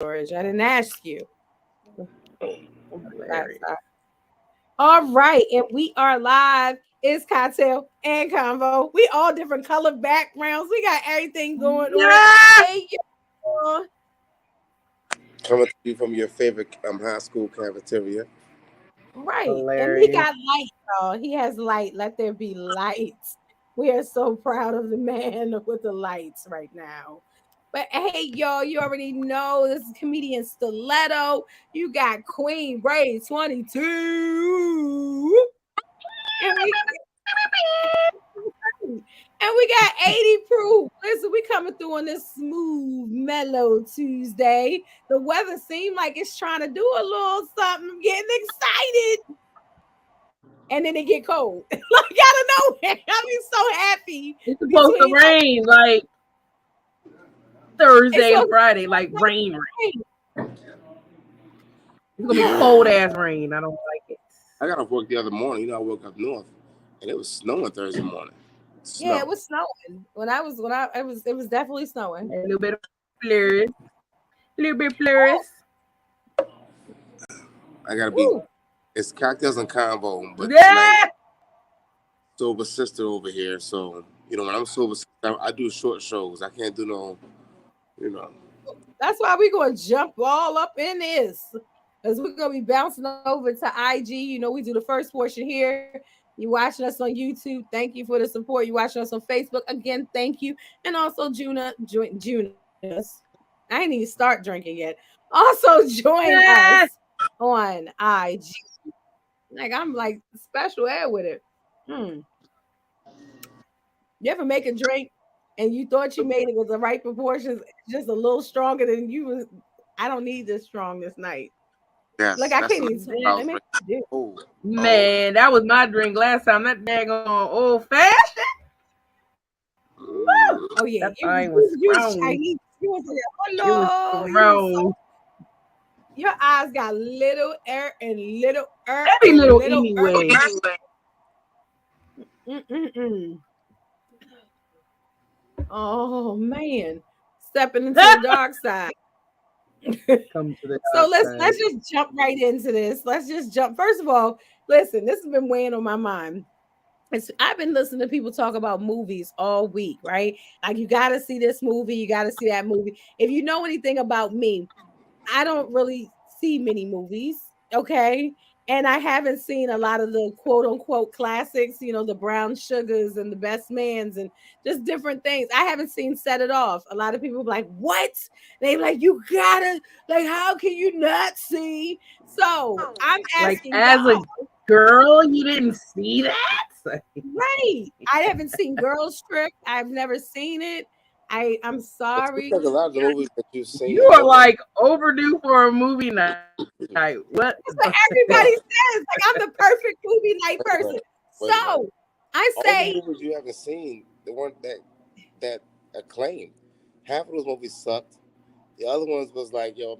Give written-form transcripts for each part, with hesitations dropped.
George. I didn't ask you. Hilarious. All right, and we are live. It's Cocktail and Convo. We all different color backgrounds. We got everything going on. Yeah. Hey, y'all. Coming to you from your favorite high school cafeteria. Right, and he Hilarious. got light, y'all. He has light. Let there be lights. We are so proud of the man with the lights right now. But hey, y'all, you already know this is comedian Stiletto. You got Queen Ray 22. And we got 80 proof. Listen, we coming through on this smooth, mellow Tuesday. The weather seemed like it's trying to do a little something. I'm getting excited. And then it get cold. Like out of nowhere. I be so happy It's supposed to between rain like it's Thursday so and Friday, like rain. It's gonna be yeah, cold ass rain. I don't like it. I got off work the other morning. I woke up north, and it was snowing Thursday morning. it Snow. was snowing. When I it was definitely snowing. A little bit of flurries. A little bit flurries. I gotta be. Woo. It's cocktails and convo, but tonight Yeah. sober sister over here. So when I'm sober, I do short shows. I can't do no. You know. That's why we're gonna jump all up in this. Because we're gonna be bouncing over to IG. We do the first portion here. You watching us on YouTube. Thank you for the support. You watching us on Facebook. Again, thank you. And also join us. I didn't even start drinking yet. Also join us Yeah. on IG. Like I'm like special ed with it. Hmm. You ever make a drink and you thought you made it with the right proportions, just a little stronger than you was? I don't need this strong this night. Like Yes, I that's can't what even I let was me ready. do. Oh, oh. Man, that was my drink last time. That daggone old fashioned. Woo! Oh yeah, That you was thing was you, you was strong. Chinese. You was like, It was hello. You was so strong. your eyes got little Every and little little anyway. Mm-mm-mm. Oh man, stepping into the dark side. Come to the So dark let's side. just jump right into this. Let's just jump. First of all, listen, this has been weighing on my mind. I've been listening to people talk about movies all week, right? Like you got to see this movie, you got to see that movie. If you know anything about me, I don't really see many movies, okay? And I haven't seen a lot of the quote unquote classics, the Brown Sugars and the Best Mans and just different things. I haven't seen Set It Off. A lot of people are like, what? They like, you gotta, like, how can you not see? So I'm Like asking as a y'all, girl, you didn't see that? right? I haven't seen Girls Trip. I've never seen it. I'm It seems sorry. like a lot of the movies that you've You seen are look like like overdue for a movie night. What? That's what everybody says. Like I'm the perfect movie night wait a person. minute, wait a minute. So I All the say, movies you haven't seen, the one that acclaimed, half of those movies sucked. The other ones was like, so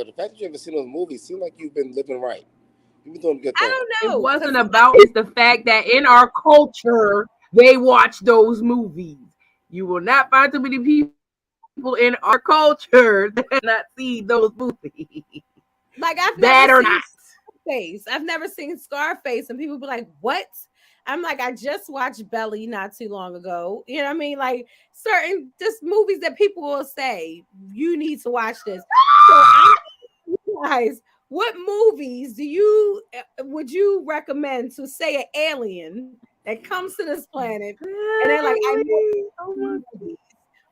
the fact that you haven't seen those movies seems like you've been living right. You've been doing a good I thing. don't It know, wasn't because about it's the fact that in our culture they watch those movies. You will not find too many people in our culture that have not seen those movies. like I've never Bad or seen not. Scarface. I've never seen Scarface, and people be like, "What?" I'm like, I just watched Belly not too long ago. You know what I mean? Like certain just movies that people will say you need to watch this. So guys, what movies would you recommend to say an alien that comes to this planet and they're like, I know Oh my. movies.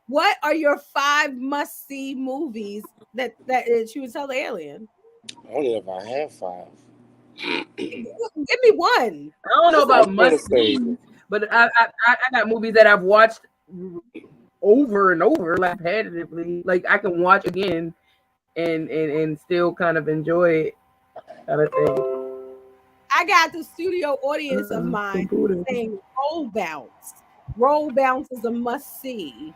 What are your 5 must-see movies that you would tell the alien? I don't know if I have five. Give me one. I don't know Just like I'm about gonna must say see, but I got movies that I've watched over and over, like repetitively. Like I can watch again and still kind of enjoy it, kind of thing. I got the studio audience of mine Computer. saying Roll Bounce. Roll Bounce is a must-see.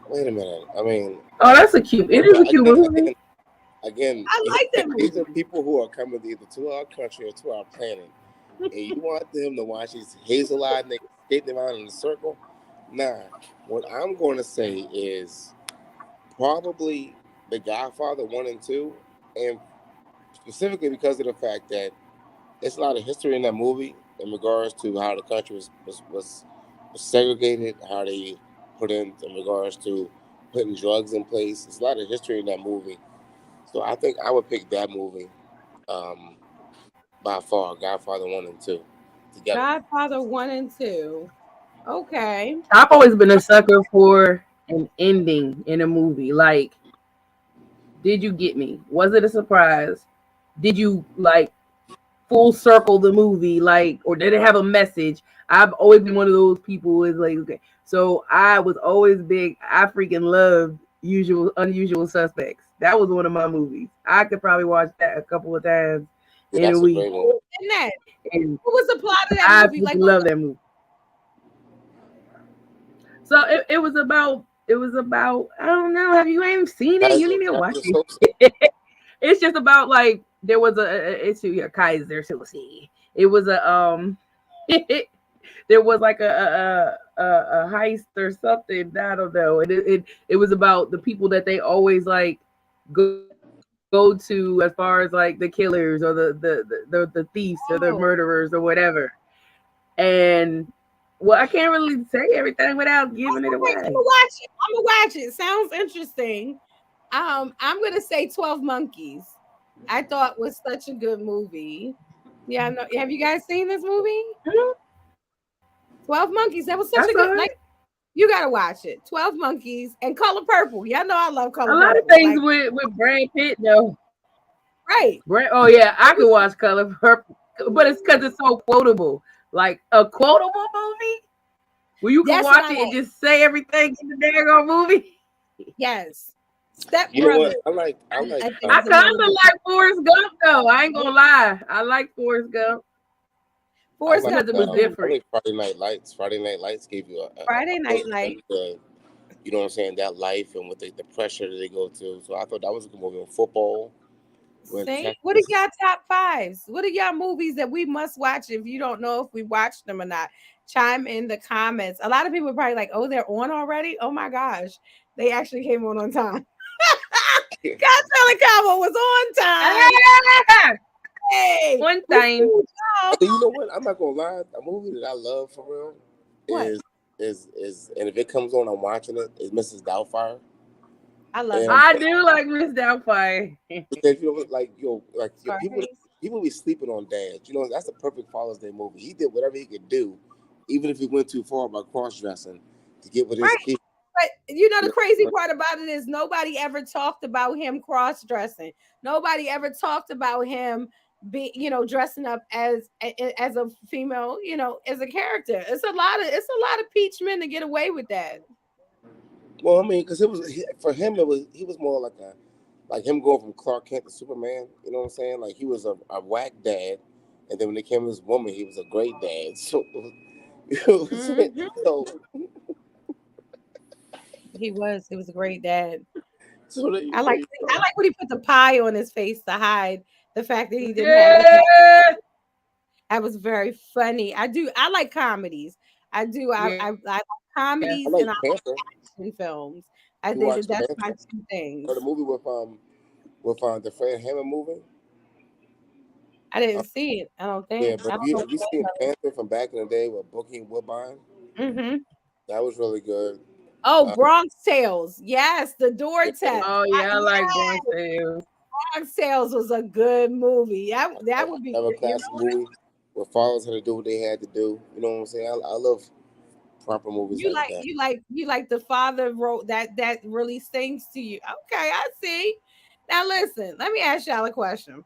wait a minute. I mean, Oh, that's a cute. It is a cute movie. again, I like that these are movie. people who are coming either to our country or to our planet, and you want them to watch these hazel-eyed niggas skating around in a circle. Nah, what I'm going to say is probably The Godfather 1 and 2, and specifically because of the fact that there's a lot of history in that movie in regards to how the country was segregated, how they put in regards to putting drugs in place. There's a lot of history in that movie. So I think I would pick that movie um, by far, Godfather 1 and 2 together. Godfather 1 and 2. Okay. I've always been a sucker for an ending in a movie. Like, did you get me? Was it a surprise? Did you like full circle the movie? Like, or did it have a message? I've always been one of those people who is like, okay. So I was always big. I freaking loved Unusual Suspects. That was one of my movies. I could probably watch that a couple of times Yeah, in a that's a week. great movie. In that, And what was the plot of that I movie? Like, love that movie. So it was about I don't know. Have you even seen it? You need to watch Kaiser Soze. it. It's just about like there was it's Kaiser Soze. It was there was like a heist or something. I don't know. It was about the people that they always like go to as far as like the killers or the thieves or the oh, murderers or whatever. And well, I can't really say everything without giving it okay, I'm away. gonna watch it. I'm gonna watch it. Sounds interesting. I'm gonna say 12 Monkeys. I thought was such a good movie. Yeah, no, have you guys seen this movie? Mhm. 12 Monkeys. That was I such a saw good, like, it. you gotta watch it. 12 Monkeys and Color Purple. Y'all know I love A Color lot of Purple. things Like, with Brad Pitt though. right. Oh yeah, I It could was watch Color Purple, but it's because it's so quotable. Like a quotable movie where you can that's what watch I it and like. just say everything in the daggone movie. Yes. Step You know what? Brothers. I like I think I is kind another of good like Forrest Gump though. I ain't gonna lie. I like Forrest Gump I Forrest like Gump because it was was good. I different. like Friday Night Lights. Friday Night Lights gave you a Friday Night glimpse Light. into, you know what I'm saying, that life and what the pressure that they go to. So I thought that was a good movie. On football, when See, what are Texas. y'all top fives? What are y'all movies that we must watch if you don't know if we watched them or not? Chime in the comments. A lot of people are probably like, oh, they're on already. Oh my gosh, they actually came on time. Kocktailz Konvo was on time. Ah! Hey, One we time. fooled y'all. And you know what? I'm not gonna lie. A movie that I love for real What? is and if it comes on, I'm watching it. Is Mrs. Doubtfire. I love And I Mrs. do like Miss Doubtfire. because you know what, like your people Scarface. people be sleeping on Dad. You know that's the perfect Father's Day movie. He did whatever he could do, even if he went too far by cross dressing to get with his Right. kid. But you know, You the know, crazy but part about it is nobody ever talked about him cross dressing. Nobody ever talked about him dressing up as a female, as a character. It's a lot of peach men to get away with that. well, I mean, because for him, he was more like him going from Clark Kent to Superman. You know what I'm saying? Like he was a whack dad, and then when they came this woman, he was a great dad. So you know what I'm saying? Hmm. So He was a great dad. so there you I there like you I go. like when he put the pie on his face to hide the fact that he didn't have his mouth. Yeah. That was very funny. I like comedies. I do. I Yeah. like I comedies like and I Panther. like action films. I You think that watch that's my Panther two or the things. movie with the Fred Hammond movie? I Uh, didn't see it. I don't yeah, think. but I if don't know you seen Panther from back in the day with Bookie and Woodbine, the name. Hmm. that was really good. Oh, Uh, Bronx Tales. Yes, the door yeah, test. Oh yeah, I like Bronx Yes, Tale. Bronx Tales was a good movie. That would be. another You classic movie where fathers had to do what they had to do. You know what I'm saying? I love proper movies You like like that. the father wrote that really sings to you. Okay, I see. Now listen, let me ask y'all a question.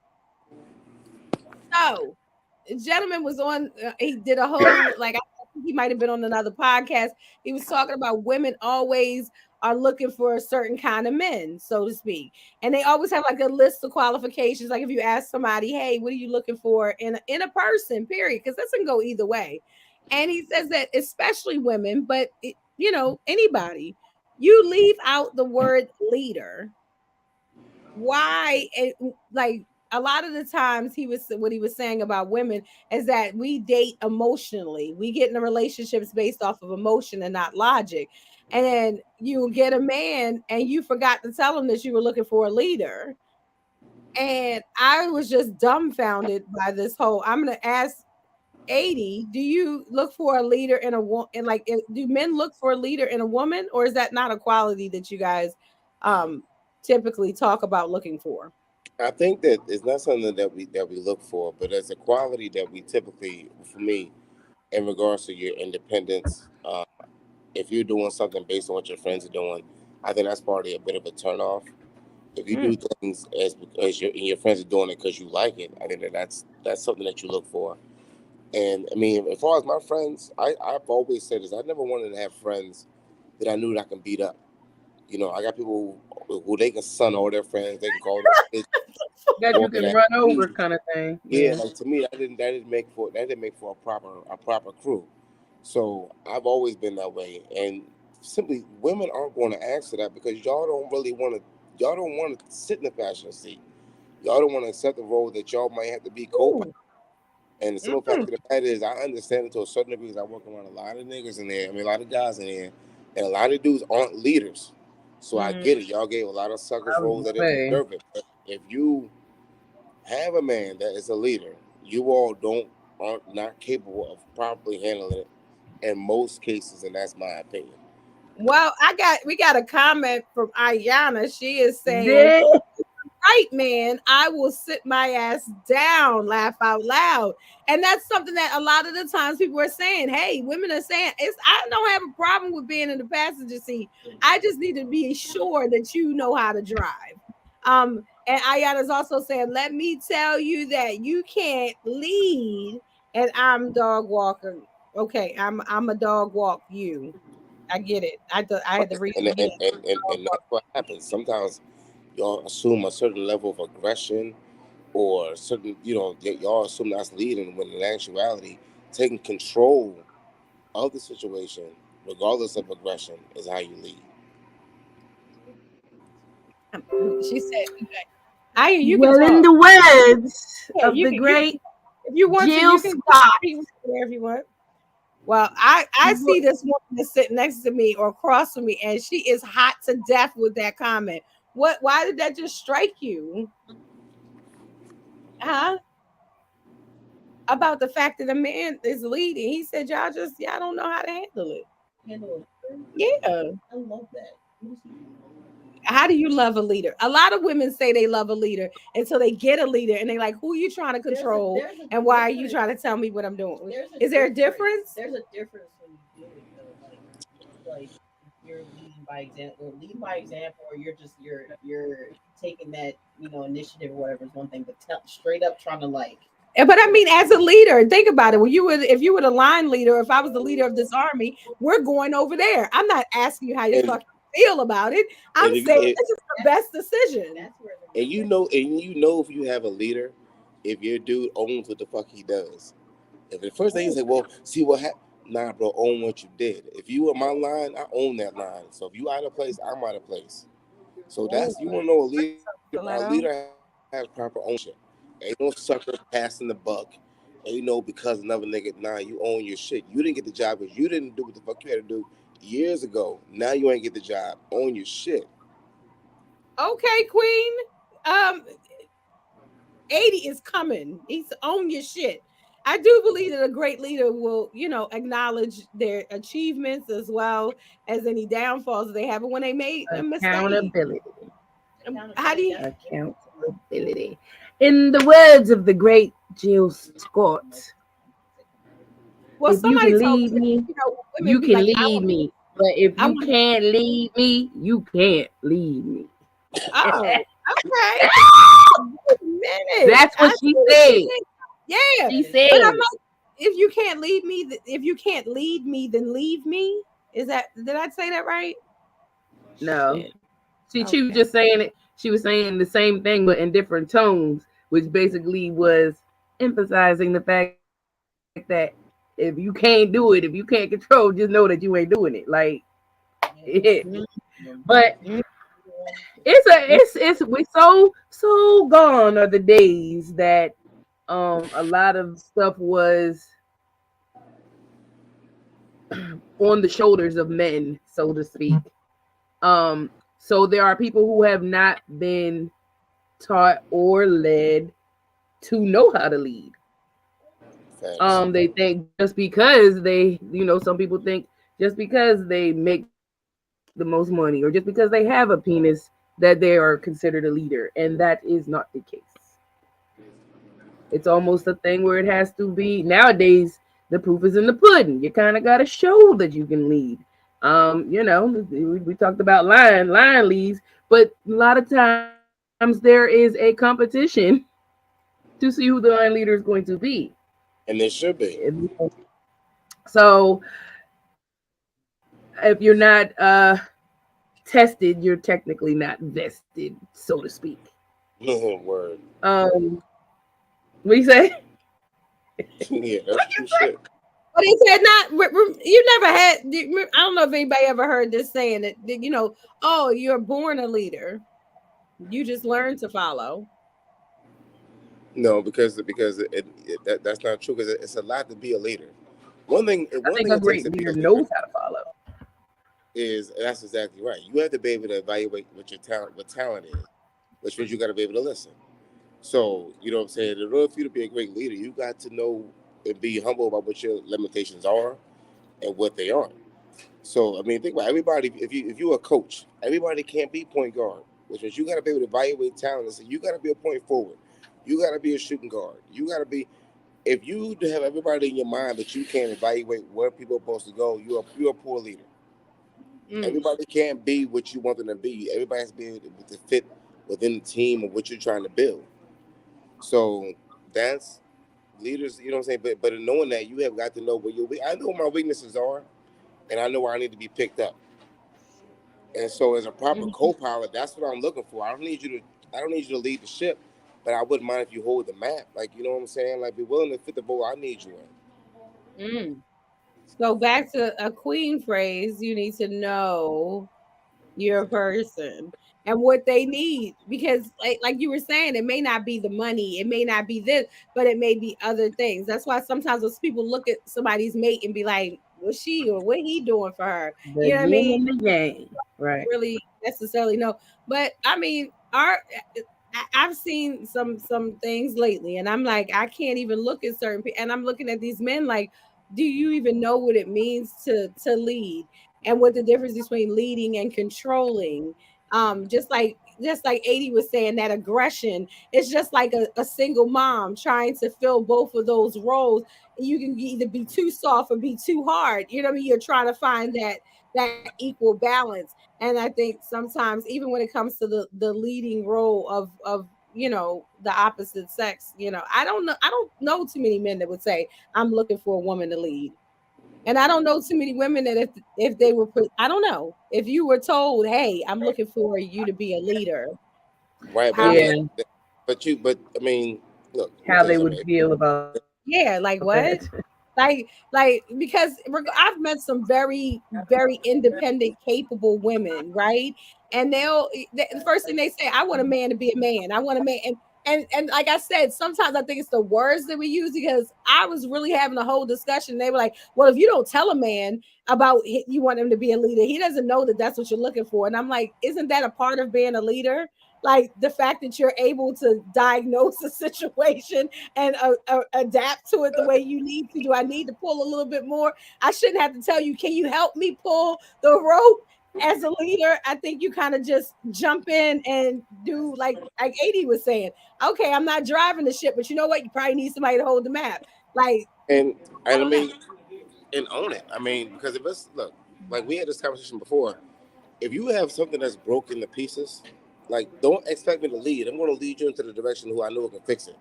So, the gentleman was on. He did a whole like I think he might have been on another podcast. He was talking about women always are looking for a certain kind of men, so to speak, and they always have like a list of qualifications. Like if you ask somebody, "Hey, what are you looking for in a person?" Period, because this can go either way. And he says that especially women, but anybody, you leave out the word leader. Why like a lot of the times what he was saying about women is that we date emotionally, we get into relationships based off of emotion and not logic. and then you get a man and you forgot to tell him that you were looking for a leader. And I was just dumbfounded by this whole. I'm gonna ask 80, do you look for a leader in a woman? And like, do men look for a leader in a woman, or is that not a quality that you guys um typically talk about looking for? I think that it's not something that we look for, but it's a quality that we typically, for me, in regards to your independence. If you're doing something based on what your friends are doing, I think that's probably a bit of a turnoff. If you do Mm, things as because your friends are doing it because you like it, I think that's something that you look for. And I mean, as far as my friends, I've always said this. I never wanted to have friends that I knew that I can beat up. I got people who they can son all their friends. They can call them bitch, That you walking can at run me. over kind of thing. Yeah, Yeah. like to me, that didn't make for a proper crew. So I've always been that way, and simply women aren't going to answer that because y'all don't want to sit in the passenger seat. Y'all don't want to accept the role that y'all might have to be co-pilot. ooh, And the simple fact mm, of the matter is, I understand it to a certain degree because I work around a lot of niggas in there. I mean, a lot of guys in there, and a lot of dudes aren't leaders. So I mm. get it. Y'all gave a lot of suckers I was roles gonna that didn't say. deserve it. But if you have a man that is a leader, you all don't aren't not capable of properly handling it in most cases, and that's my opinion. Well, we got a comment from Ayana. She is saying, Yeah. right, man, I will sit my ass down, laugh out loud. And that's something that a lot of the times people are saying. Hey, women are saying, I don't have a problem with being in the passenger seat. I just need to be sure that you know how to drive. And Ayana's also saying, let me tell you that you can't lead and I'm dog walking. Okay, I'm a dog walk you. I get it. I had to read And it and, again. and, and, and that's what happens. Sometimes y'all assume a certain level of aggression or certain, y'all assume that's leading when in actuality, taking control of the situation, regardless of aggression, is how you lead. She said, I you can Well, in talk. the words Yeah, of the you can great if you want to, Jill you can Scott. speak wherever you want. Well, I see this woman that's sitting next to me or across from me, and she is hot to death with that comment. Why did that just strike you? Huh? About the fact that a man is leading. He said, y'all don't know how to handle it. Yeah. How do you love a leader? A lot of women say they love a leader until they get a leader and they like, who are you trying to control? And why are you trying to tell me what I'm doing? Is there a difference? There's a difference when you do it though. Like if you're leading by example, lead by example, or you're taking that initiative or whatever is one thing, but straight up trying to like But I mean, as a leader, think about it. When you would, if you were the line leader, if I was the leader of this army, we're going over there. I'm not asking you how you And fucking feel about it. I'm and if saying you, this is the best decision. that's where the and you know if you have a leader, if your dude owns what the fuck he does. If the first thing you say, well, see what happened. Nah, bro, own what you did. If you were my line, I own that line. So if you out of place, I'm out of place. So Oh, that's you want to know a leader. A stiletto. leader has proper ownership. Ain't no sucker passing the buck. Ain't no because another nigga. Nah, you own your shit. You didn't get the job because you didn't do what the fuck you had to do years ago. Now you ain't get the job. Own your shit. Okay, Queen. Um, 80 is coming. He's own your shit. I do believe that a great leader will, acknowledge their achievements as well as any downfalls they have. And when they made a mistake, Accountability. how do you? Accountability. In the words of the great Jill Scott, Well, if you somebody can told me lead that, me, women you be can like, lead me. But if I you want. can't lead me, you can't lead me. Oh, okay. Wait a minute. That's I what see she what you're said. saying. Yeah, She but I'm said, like, if you can't lead me, if you can't lead me, then leave me. Is that did I say that right? no. Shit. She was Okay. just saying it. She was saying the same thing, but in different tones, which basically was emphasizing the fact that if you can't do it, if you can't control, just know that you ain't doing it. Like, but Mm, it's we so gone are the days that a lot of stuff was on the shoulders of men, so to speak. So there are people who have not been taught or led to know how to lead. Facts. They think just because they, some people think just because they make the most money or just because they have a penis that they are considered a leader, and that is not the case. It's almost a thing where it has to be nowadays. The proof is in the pudding. You kind of got to show that you can lead. We talked about line leads, but a lot of times there is a competition to see who the line leader is going to be. And there should be. So if you're not tested, you're technically not vested, so to speak. Word. What do you say? Yeah, that's true shit. But he said not. You never had. I don't know if anybody ever heard this saying that. Oh, you're born a leader. You just learn to follow. No, because that's not true. Because it's a lot to be a leader. One thing I think a it takes great to be a leader leader knows how to follow. is that's exactly right. You have to be able to evaluate what talent is, which means you got to be able to listen. So you know what I'm saying. In order for you to be a great leader, you got to know and be humble about what your limitations are and what they aren't. So I mean, think about everybody. If you're a coach, everybody can't be point guard, which means you got to be able to evaluate talent and say you got to be a point forward, you got to be a shooting guard, you got to be. If you have everybody in your mind, but you can't evaluate where people are supposed to go, you're a poor leader. Everybody can't be what you want them to be. Everybody has to be able to fit within the team of what you're trying to build. So that's leaders, you know what I'm saying? But in knowing that, you have got to know where I know where my weaknesses are, and I know where I need to be picked up. And so as a proper co-pilot, that's what I'm looking for. I don't need you to lead the ship, but I wouldn't mind if you hold the map. Like, you know what I'm saying? Like, be willing to fit the boat I need you in. So back to a queen phrase. You need to know your person and what they need, because like you were saying, it may not be the money, it may not be this, but it may be other things. That's why sometimes those people look at somebody's mate and be like, what's she or what he doing for her? The You know what I yin mean? and the yang, right? Really necessarily know. But I mean, I've seen some things lately, and I'm like, I can't even look at certain people, and I'm looking at these men like, do you even know what it means to lead, and what the difference between leading and controlling? Just like 80 was saying, that aggression is just like a single mom trying to fill both of those roles. You can either be too soft or be too hard. You know what I mean? You're trying to find that equal balance. And I think sometimes, even when it comes to the leading role of the opposite sex, I don't know too many men that would say, I'm looking for a woman to lead. And I don't know too many women that if they were put, I don't know, if you were told, hey, I'm looking for you to be a leader, Right, but I how mean, Yeah, I mean, look, let me how tell you they would something. feel about yeah, like that. what? Like because I've met some very very independent capable women, right? And the first thing they say, I want a man to be a man, I want a man. And like I said, sometimes I think it's the words that we use, because I was really having a whole discussion. They were like, well, if you don't tell a man about you want him to be a leader, he doesn't know that that's what you're looking for. And I'm like, isn't that a part of being a leader? Like the fact that you're able to diagnose a situation and adapt to it the way you need to. Do I need to pull a little bit more? I shouldn't have to tell you, can you help me pull the rope? As a leader, I think you kind of just jump in and do like 80 was saying, okay, I'm not driving the ship, but you know what? You probably need somebody to hold the map. Like, And I mean, and own it. I mean, because if it's look, like we had this conversation before, if you have something that's broken to pieces, like don't expect me to lead. I'm going to lead you into the direction who I know can fix it.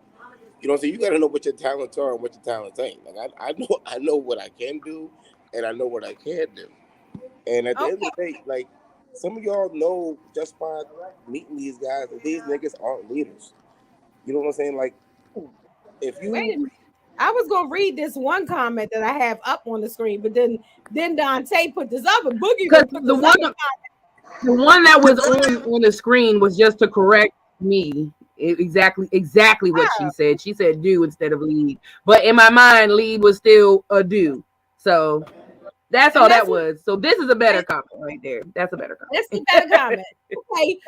You know what I'm saying? You got to know what your talents are and what your talents ain't. Like I know what I can do, and I know what I can't do. And at the end of okay, the day, like some of y'all know just by meeting these guys that these niggas aren't leaders. You know what I'm saying? Like if wait you a minute. I was gonna read this one comment that I have up on the screen, but then Dante put this up, and Boogie Because would put this up. the one that was on the screen was just to correct me. Exactly what she said. She said do instead of lead. But in my mind, lead was still a do. So That's And all that's that what was. So this is a better comment right there. That's a better that's a comment. better comment. Okay,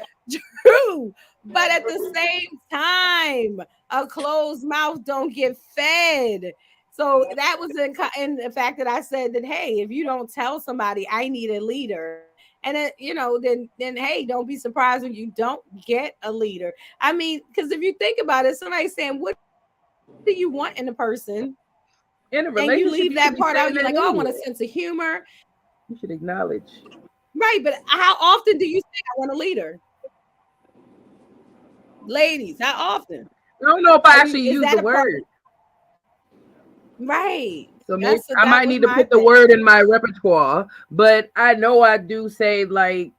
true. But at the same time, a closed mouth don't get fed. So that was in the fact that I said that, hey, if you don't tell somebody I need a leader, and it, then hey, don't be surprised when you don't get a leader. I mean, because if you think about it, somebody's saying, what do you want in a person? In a And you leave relationship, you that should be part out. saying You're that like, oh, I want a anyway. sense of humor. You should acknowledge. Right. But how often do you say I want a leader? Ladies, how often? I don't know if Are I you actually is use that the a part? word. Right. So maybe That's I that might was need to my put the thing. word in my repertoire, but I know I do say like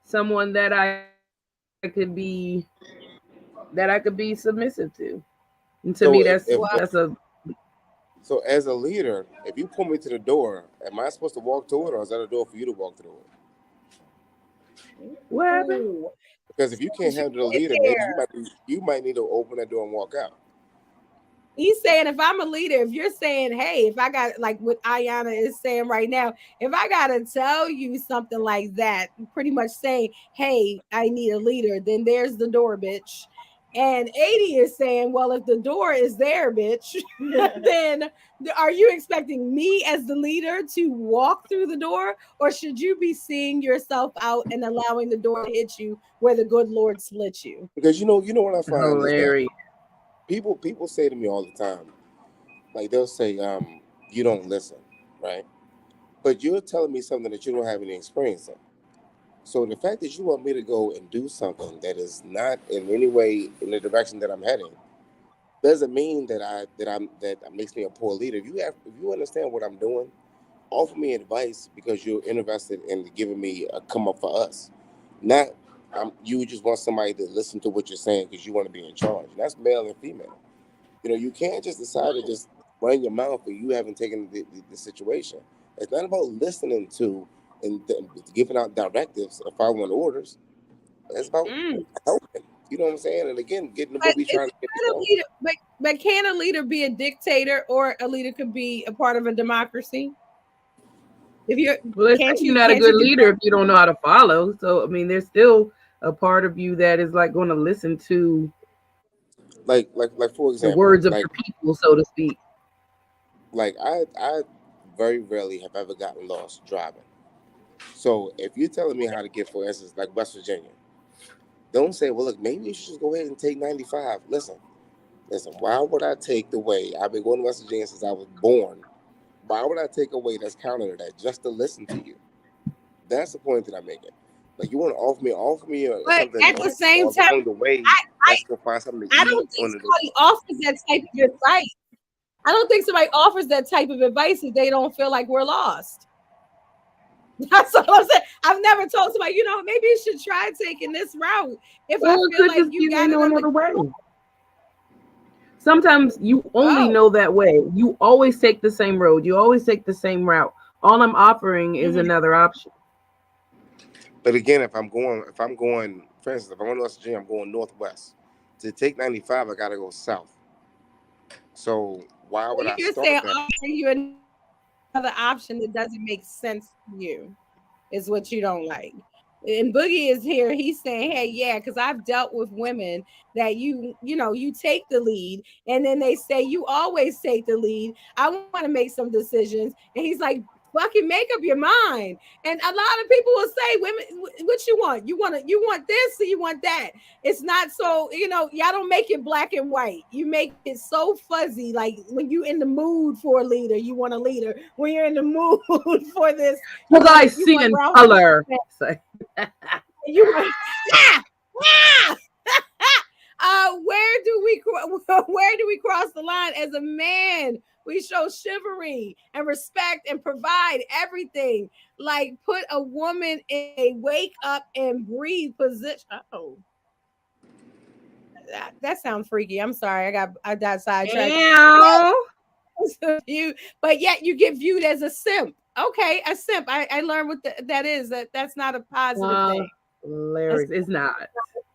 someone that I could be submissive to. And to me So Well, that's a so as a leader, if you pull me to the door, am I supposed to walk through it, or is that a door for you to walk through it? what happened? ooh, Because if you can't since you handle the get leader, maybe there. you might need to open that door and walk out. He's saying if I'm a leader, if you're saying, hey, if I got like what Ayana is saying right now, if I gotta tell you something like that, pretty much saying, hey, I need a leader, then there's the door, bitch. And 80 is saying, well, if the door is there, bitch, then are you expecting me as the leader to walk through the door, or should you be seeing yourself out and allowing the door to hit you where the good Lord split you? Because you know what I find is that Hilarious. people say to me all the time, like they'll say, you don't listen, right? But you're telling me something that you don't have any experience in. So the fact that you want me to go and do something that is not in any way in the direction that I'm heading doesn't mean that makes me a poor leader. If you understand what I'm doing, offer me advice because you're interested in giving me a come up for us. Not you just want somebody to listen to what you're saying because you want to be in charge. And that's male and female. You can't just decide to just run your mouth and you haven't taken the situation. It's not about listening to and giving out directives or following orders. It's about Mm. helping. You know what I'm saying? And again, getting But what we is trying to get can a done. leader, but can a leader be a dictator, or a leader could be a part of a democracy? If you're Well, they say can't you're you not a can't good you do leader if you don't know how to follow. So I mean, there's still a part of you that is like going to listen to Like for the example, words of your people, so to speak. I very rarely have ever gotten lost driving. So if you're telling me how to get, for instance, like West Virginia, don't say, well, look, maybe you should just go ahead and take 95. Listen. Why would I take the way I've been going to West Virginia since I was born? Why would I take a way that's counter to that just to listen to you? That's the point that I'm making. Like you want to offer me but something at the same time, along the way I that's gonna find something to I eat don't think on the. somebody offers that type of advice. I don't think somebody offers that type of advice if they don't feel like we're lost. That's all I'm saying. I've never told somebody, maybe you should try taking this route if Or I it feel could like just you be they got it know under another way. control. Sometimes you only Oh. know that way. You always take the same road. You always take the same route. All I'm offering is Mhm. another option. But again, if I'm going, for instance, if I'm going to West Virginia, I'm going northwest. To take 95, I gotta go south. So why So would I you're start saying that? offering you another option that doesn't make sense to you is what you don't like. And Boogie is here. He's saying, "Hey, yeah, because I've dealt with women that you take the lead, and then they say you always take the lead. I want to make some decisions." And he's like, "Fucking make up your mind." And a lot of people will say, "Women, what you want? You want this, or you want that?" It's not so, y'all don't make it black and white. You make it so fuzzy. Like when you in the mood for a leader, you want a leader. When you're in the mood for this, Because I you see want in Ralph. color. So, You want, ah, ah. Where do we cross the line as a man? We show chivalry and respect and provide everything. Like put a woman in a wake up and breathe position. Oh, that sounds freaky. I'm sorry. I got sidetracked. Ow. You, but yet you get viewed as a simp. Okay, a simp. I learned what that is. That's not a positive Uh, thing. hilarious. It's not.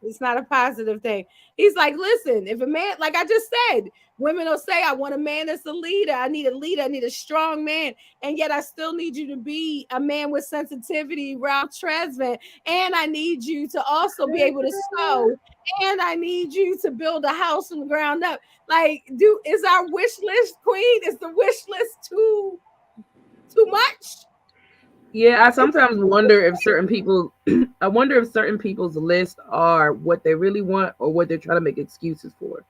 It's not a positive thing. He's like, listen, if a man, like I just said, women will say, I want a man that's a leader. I need a leader. I need a strong man. And yet I still need you to be a man with sensitivity, Ralph Tresvant. And I need you to also be able to sew. And I need you to build a house from the ground up. Like, is our wish list, Queen? Is the wish list too much? Yeah, I sometimes wonder if certain people, I wonder if certain people's lists are what they really want or what they're trying to make excuses for.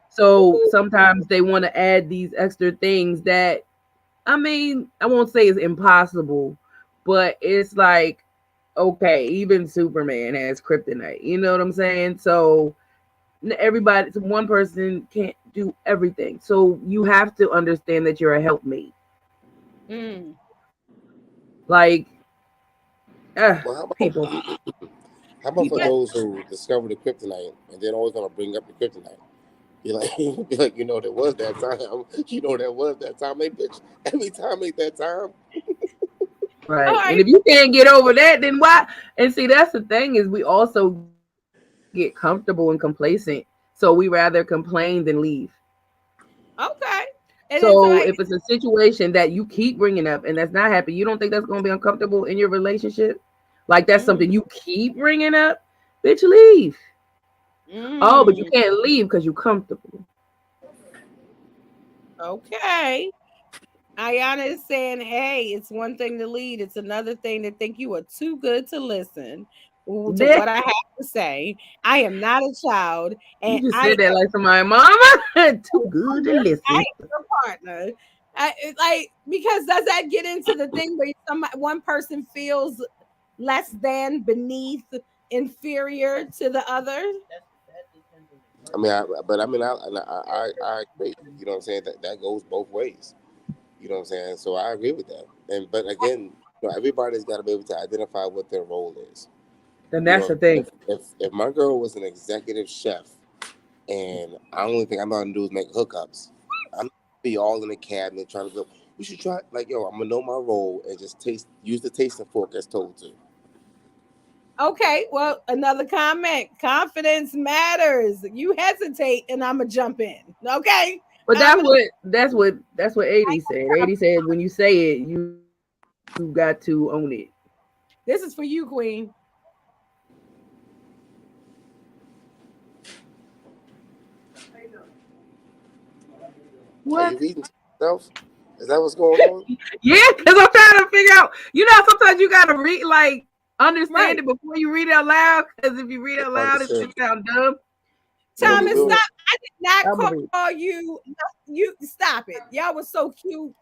So sometimes they want to add these extra things that, I mean, I won't say it's impossible, but it's like, okay, even Superman has kryptonite. You know what I'm saying? So everybody, one person can't do everything. So you have to understand that you're a helpmate. Mm. Like, Well, people. how about for People. those who discover the kryptonite and then always gonna bring up the kryptonite? Be like, be like, there was that time. There was that time. Hey, bitch, every time ain't that time. Right. All And right. if you can't get over that, then why? And see, that's the thing is we also get comfortable and complacent. So we rather complain than leave. Okay. And it's So like, if it's a situation that you keep bringing up and that's not happy, you don't think that's going to be uncomfortable in your relationship? Like that's mm, something you keep bringing up? Bitch, leave. Oh, but you mm, can't leave because you're comfortable. okay. Ayana is saying, hey, it's one thing to lead, it's another thing to think you are too good to listen to what I have to say. I am not a child, You and just I said that like somebody, mama, too good to I listen. am your partner. Like, because does that get into the thing where one person feels less than, beneath, inferior to the other? I mean, I agree. You know what I'm saying? That goes both ways. You know what I'm saying? So I agree with that. But again, everybody's got to be able to identify what their role is. And that's the thing. If my girl was an executive chef and I only think I'm not gonna do is make hookups, I'm gonna be all in the cabinet trying to go. We should try like I'm gonna know my role and just use the tasting fork as told to. Okay, well, another comment. Confidence matters. You hesitate, and I'm gonna jump in. Okay, But I'm gonna. that's what 80 said. 80 said when you say it, you got to own it. This is for you, Queen. Are What? you reading to yourself? Is that what's going on? Yeah, because I'm trying to figure out. Sometimes you gotta read like understand Right, it before you read it out loud. Because if you read it out loud, it Understood. just sound dumb. You know, Let me Thomas. we read Stop. don't. it. I did not I'm gonna call read. you. You stop it. Y'all was so cute.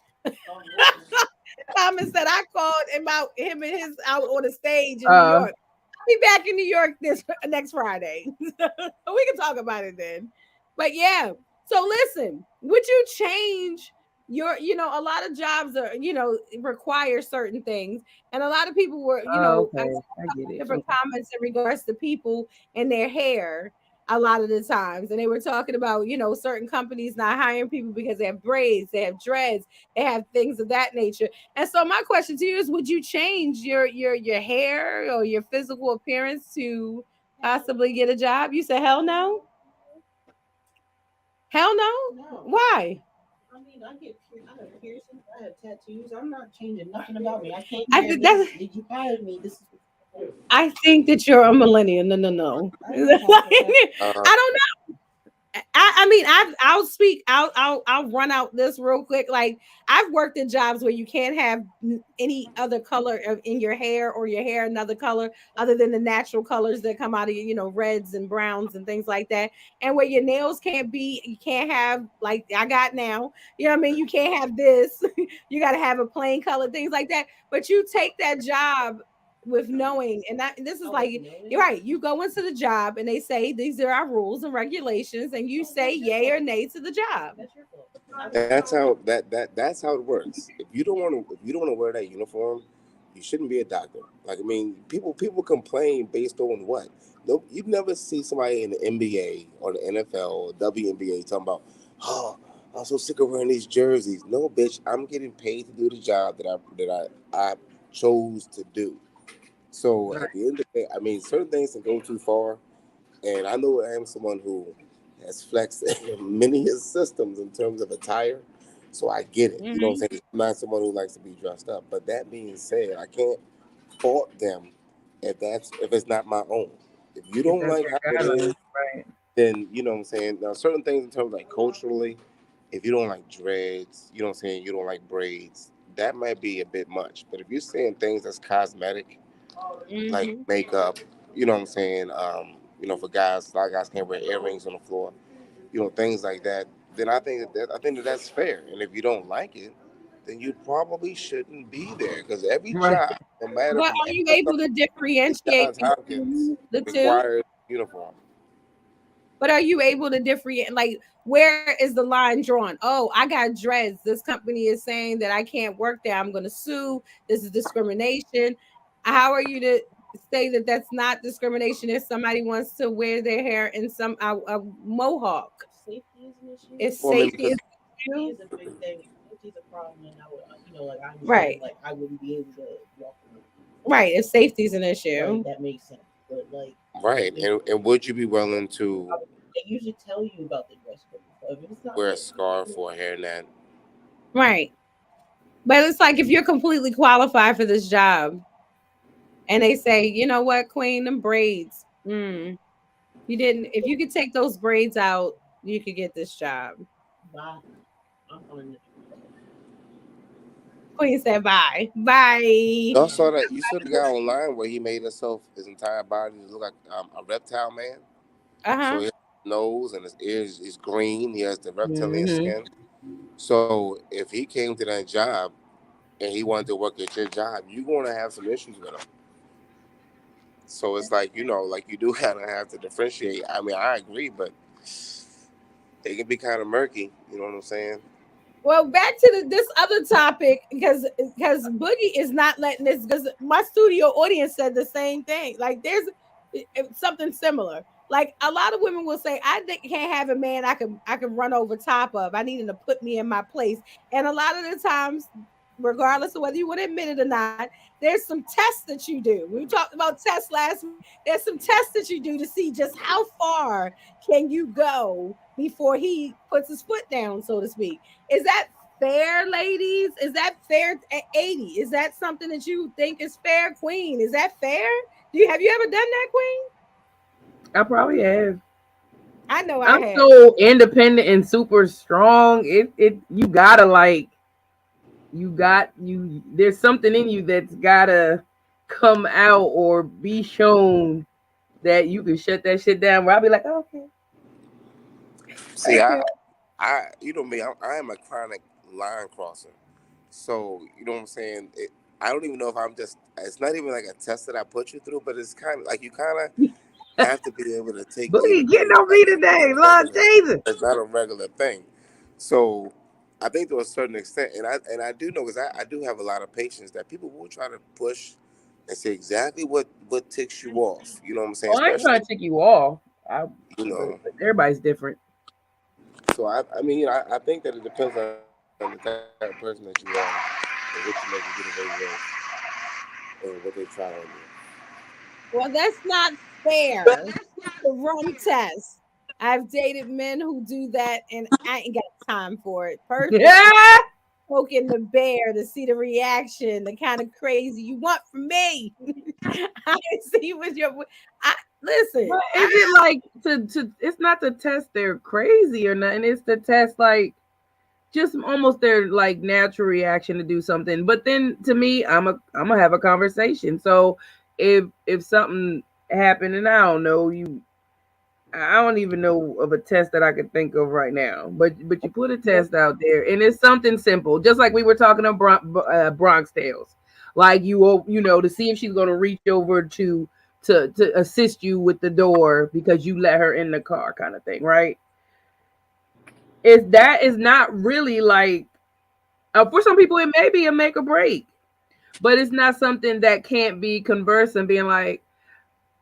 Thomas said I called about him and his out on the stage in New Uh, York. I'll be back in New York this next Friday. We can talk about it then. But yeah. So listen, would you change a lot of jobs are, require certain things. And a lot of people were, I okay, saw I a get couple it. different Okay. comments in regards to people and their hair a lot of the times. And they were talking about, certain companies not hiring people because they have braids, they have dreads, they have things of that nature. And so my question to you is, would you change your hair or your physical appearance to possibly get a job? You said hell no? Hell no? No. Why? I mean, I have piercings, I have tattoos. I'm not changing nothing about me. I came I here. think that's Did you hire me? This is. I think that you're a millennial. No, no, no. I ain't got time for that. Uh, I don't I mean, I'll speak. I'll run out this real quick. Like I've worked in jobs where you can't have any other color in your hair or your hair another color other than the natural colors that come out of you, reds and browns and things like that. And where your nails can't be, you can't have like I got now. You know what I mean? You can't have this. You got to have a plain color, things like that. But you take that job with knowing, and this is like you're right. You go into the job and they say these are our rules and regulations, and you say yay or nay to the job. That's your fault. that's how it works. If you don't want to wear that uniform, you shouldn't be a doctor. Like I mean, people complain based on what? No, you'd never see somebody in the NBA or the NFL or WNBA talking about, oh, I'm so sick of wearing these jerseys. No, bitch, I'm getting paid to do the job that I chose to do. So at the end of the day, I mean, certain things can go too far, and I know I am someone who has flexed many of his systems in terms of attire. So I get it. You know what Mhm. I'm saying? I'm not someone who likes to be dressed up. But that being said, I can't fault them if it's not my own. If you If don't that's like your how it is, guideline, right? then you know what I'm saying. Now certain things in terms of like culturally, if you don't like dreads, you know what I'm saying, you don't like braids, that might be a bit much. But if you're saying things that's cosmetic, like Mhm. makeup, you know what I'm saying, for guys, a lot of guys can't wear earrings on the floor, things like that, then I think that that's fair. And if you don't like it, then you probably shouldn't be there because every Right. job, no matter But from are you Amazon able to to differentiate Johns Hopkins, between the two? requires uniform. But are you able to differentiate? Like, where is the line drawn? Oh, I got dreads. This company is saying that I can't work there. I'm going to sue. This is discrimination. How are you to say that that's not discrimination if somebody wants to wear their hair in some a mohawk? Safety is an issue. If Well, I mean, safety because is Safety you, is a big thing. Safety is a problem, and I would, like I right, understand, like I wouldn't be able to walk around. right. If safety is an Right, issue, that makes sense. But like, right, if and would you be willing to they usually tell you about the dress code, so if it's not wear a like, scarf or a hairnet? right. But it's like if you're completely qualified for this job, and they say, you know what, Queen, them braids. You didn't. If you could take those braids out, you could get this job. bye, I'm fine. Queen said, "Bye, bye." Y'all saw that? You saw the guy online where he made his entire body to look like a reptile man. Uh So huh. his nose and his ears is green. He has the reptilian Mm-hmm. skin. So if he came to that job and he wanted to work at your job, you're going to have some issues with him. So it's like like you do kind of have to differentiate. I mean, I agree, but it can be kind of murky. You know what I'm saying? Well, back to this other topic because Boogie is not letting this because my studio audience said the same thing. Like there's something similar. Like a lot of women will say, "I think can't have a man I can run over top of. I need him to put me in my place." And a lot of the times, regardless of whether you want to admit it or not, there's some tests that you do. We talked about tests last week. There's some tests that you do to see just how far can you go before he puts his foot down, so to speak. Is that fair, ladies? Is that fair? 80. Is that something that you think is fair, Queen? Is that fair? Have you ever done that, Queen? I probably have. I know I I'm have. so independent and super strong. It you gotta like you there's something in you that's gotta come out or be shown that you can shut that shit down. Where I'll be like, oh, okay, See, okay. you know me, I am a chronic line crosser. So you know what I'm saying. I don't even know if I'm just. It's not even like a test that I put you through, but it's kind of like you kind of have to be able to take me Boogie getting through on like me it's not today, a Lord regular. Jesus. It's not a regular thing. So I think to a certain extent, and I do know because I do have a lot of patience that people will try to push and say exactly what ticks you off. You know what I'm saying? Oh, I ain't Especially trying to take you off. you know. But everybody's different. So I mean I think that it depends on the type of person that you are and what you make it get away with and what they try on you. Well, that's not fair to run tests. I've dated men who do that, and I ain't got time for it. Personally, Yeah. poking the bear to see the reaction, the kind of crazy you want from me. I see what your. I listen. But is it like to? It's not to test they're crazy or nothing. It's to test like just almost their like natural reaction to do something. But then to me, I'm gonna have a conversation. So if something happened and I don't even know of a test that I could think of right now. But you put a test out there and it's something simple, just like we were talking about Bronx Tales. Like to see if she's gonna reach over to assist you with the door because you let her in the car, kind of thing, right? Is not really like for some people it may be a make or break, but it's not something that can't be conversed and being like,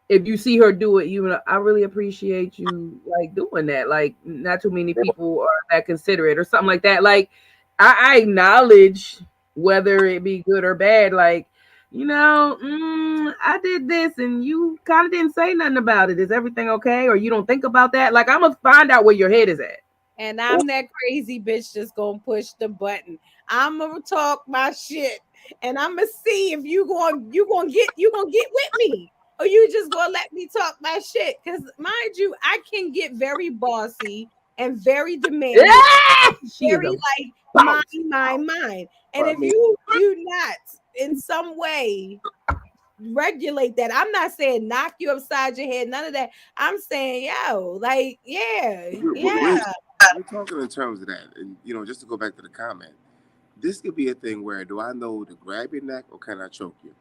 if you see her do it, I really appreciate you like doing that. Like not too many people are that considerate or something like that. Like I acknowledge whether it be good or bad. Like I did this and you kind of didn't say nothing about it. Is everything okay? Or you don't think about that? Like, I'm gonna find out where your head is at. And I'm that crazy bitch just gonna push the button. I'm gonna talk my shit, and I'm gonna see if you gonna get with me, or you just gonna let me talk my shit. Because mind you, I can get very bossy and very demanding, She is very a like boss. mine. And I if mean, you do not in some way regulate that, I'm not saying knock you upside your head, none of that. I'm saying, yo, like, yeah, we're yeah, talking in terms of that, and just to go back to the comment, this could be a thing where do I know to grab your neck or can I choke you?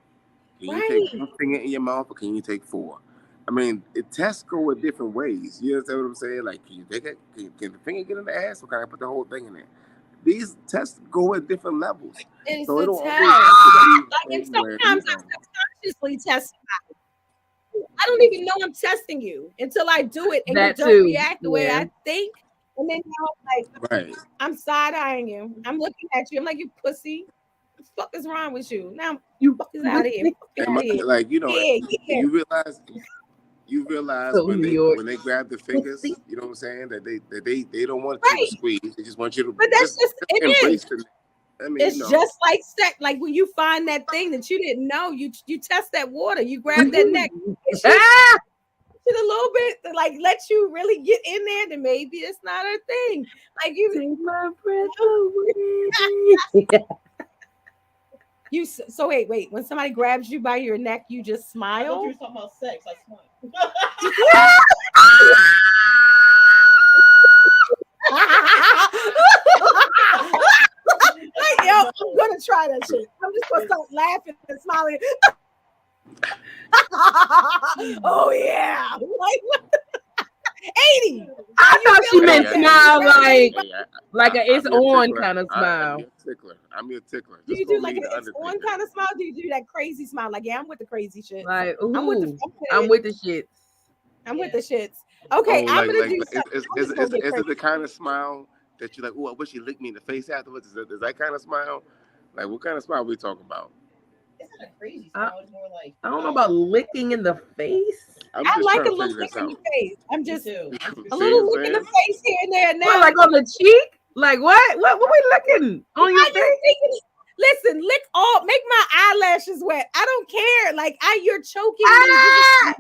Can you take right. one finger in your mouth or can you take four? I mean, tests go in different ways. You understand what I'm saying? Like, can you take it? Can the finger get in the ass or can I put the whole thing in there? These tests go at different levels. It's So a it'll test. always have to be Like, a and thing where, sometimes I subconsciously test. I don't even know I'm testing you until I do it and you That don't too. react the way Yeah. I think. And then I'm like, right. I'm side eyeing you. I'm looking at you. I'm like, you pussy. What the fuck is wrong with you? Now, You fuck is out of here. Fuck And out of here. like, Yeah, yeah. you realize so when New they York. when they grab the fingers, you know what I'm saying, that they don't want you to Right. squeeze. They just want you to But that's just, it embrace is. the. I mean, It's just like sex. Like when you find that thing that you didn't know, you test that water, you grab that neck. If she Ah! it a little bit to like let you really get in there, then maybe it's not her thing. Like you, Take my breath away. so wait. When somebody grabs you by your neck, you just I thought you smile. were talking about sex. I smile. Like, yo, I'm gonna try that shit. I'm just gonna start laughing and smiling. Oh yeah, like 80. I thought she feeling meant that? smile Hey, like a it's I'm your on tickler. kind of I'm smile. your tickler. I'm your tickler. Do Just you call do like me an the it's on Undertaker. kind of smile? Do you do that crazy smile? Like, yeah, I'm with the crazy shits. Like, I'm with the ooh, I'm with the shits. I'm with the shits. Okay, Oh, I'm like gonna like do is something. is I'm is just gonna is, get is crazy. it the kind of smile that you're like, oh, I wish you licked me in the face afterwards? Is that kind of smile? Like, what kind of smile we talking about? It's not a crazy I, smile. It's more like I don't know about licking in the face. I'm I just like trying a to little figure lick this in out. the face. I'm me just too. a See what little I'm lick in the saying? face here and there. What, Now, like on the cheek? Like what? What we licking on your why face? you thinking? Listen, lick all, make my eyelashes wet. I don't care. Like you're choking me. Ah!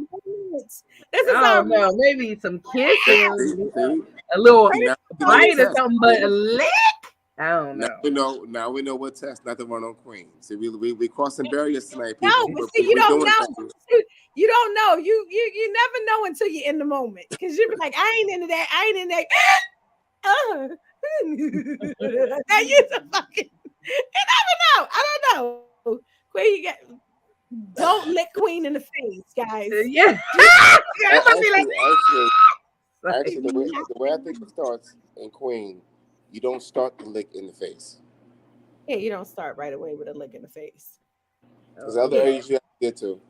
This I is our don't know. Maybe some See, kissing, see, a little see, now we know what bite or test. something, but a lick? I don't Now know. we know. Now we know what test not to run on Queen. See, we crossing barriers tonight, no, people. but see, you We're don't doing know. things. You don't know. You never know until you're in the moment. Because you be like, I ain't into that. I ain't in that. Now you a fucking. You never know. I don't know. Queen, you got. Don't lick Queen in the face, guys. Yeah. A- I'm gonna be Actually, actually, like, actually, the way I think it starts in Queen, you don't start the lick in the face. Yeah, you don't start right away with a lick in the face. There's other Yeah, areas you have to get to.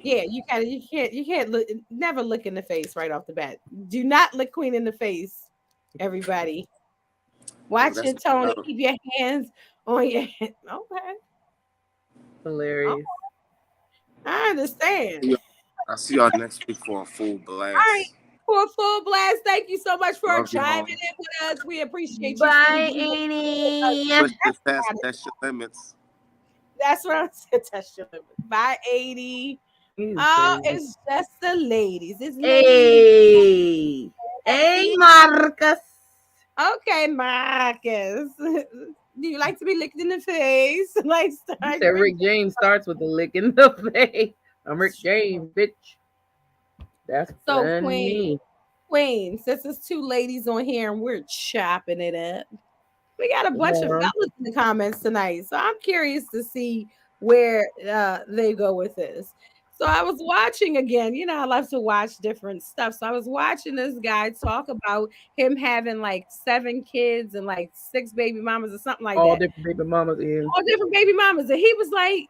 yeah, you can't look, never look in the face right off the bat. Do not look Queen in the face, everybody. Well, Watch that's your tone and not keep your hands on your head. Okay, oh, hilarious. I understand. I'll see y'all next week for a full All right, blast. for a full blast, thank you so much for Love chiming y'all. in with us. We appreciate you Bye, spending us. 80. Push the test, test your limits. That's what I said. Test your limit. Bye, 80. He's Oh, crazy. it's just the ladies. It's ladies. Hey. Hey, Marcus. Okay, Marcus. Do you like to be licked in the face? Like, You start said Rick James starts with a lick in the face. I'm Rick James, bitch. That's so Queen, funny. since it's two ladies on here and we're chopping it up, we got a bunch of Yeah. fellas in the comments tonight. So I'm curious to see where they go with this. So I was watching again. You know, I love to watch different stuff. So I was watching this guy talk about him having like 7 kids and like 6 baby mamas or something like All that. different baby mamas in. All different baby mamas. And he was like,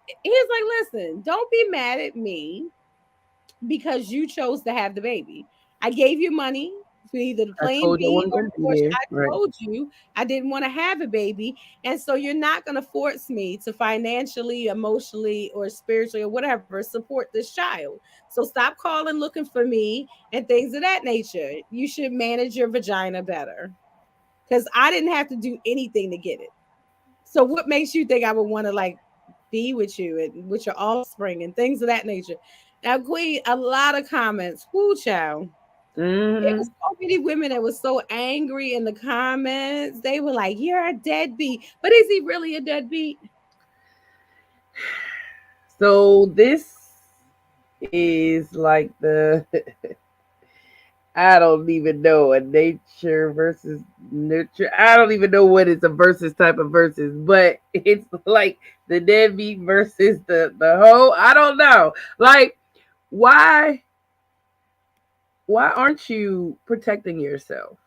listen, don't be mad at me because you chose to have the baby. I gave you money for either the I plan told you I B wasn't or going to be abortion. there. I Right. told you I didn't want to have a baby. And so you're not going to force me to financially, emotionally, or spiritually or whatever support this child. So stop calling looking for me and things of that nature. You should manage your vagina better because I didn't have to do anything to get it. So what makes you think I would want to like be with you and with your offspring and things of that nature? Now, Queen, a lot of comments. Whoo, child. It was Mm-hmm. so many women that was so angry in the comments. They were like, "You're a deadbeat," but is he really a deadbeat? So this is like the I don't even know a nature versus nurture. I don't even know what it's a versus type of versus, but it's like the deadbeat versus the hoe. I don't know. Like why why aren't you protecting yourself?